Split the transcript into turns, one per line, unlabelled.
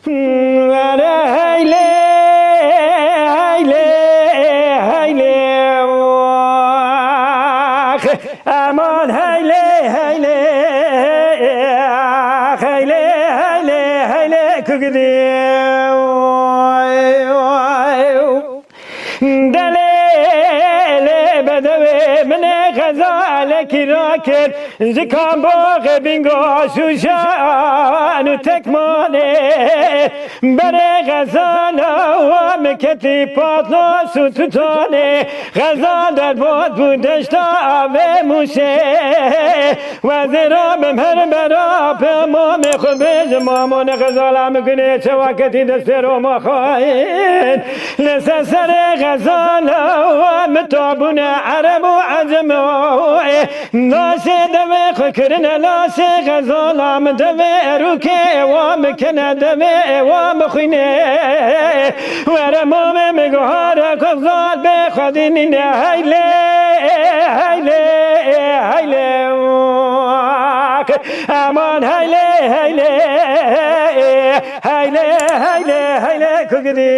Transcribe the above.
هیله هیله هیله امان هیله هیله هیله هیله هیله کگدی دلیل بدوی من غزال کراکر زکام باغ بینگو شوشان و تکمانه بره غزال و مکتی پاتلا سوتوتانه غزال در بودشت آوه موشه و زرابم هر برا پیمام خود بیز مامون غزال هم کنه چه وقتی دست رو ما خواهید لسه غزال و متابون عرب و عجم لاس دوی خکرن لاس غزال هم دوی روکه و مکنه دوی و مخینه ورمام مگهار غزال بخوادین هیله هیله هیله امان هیله هیله هیله هیله هیله کگدی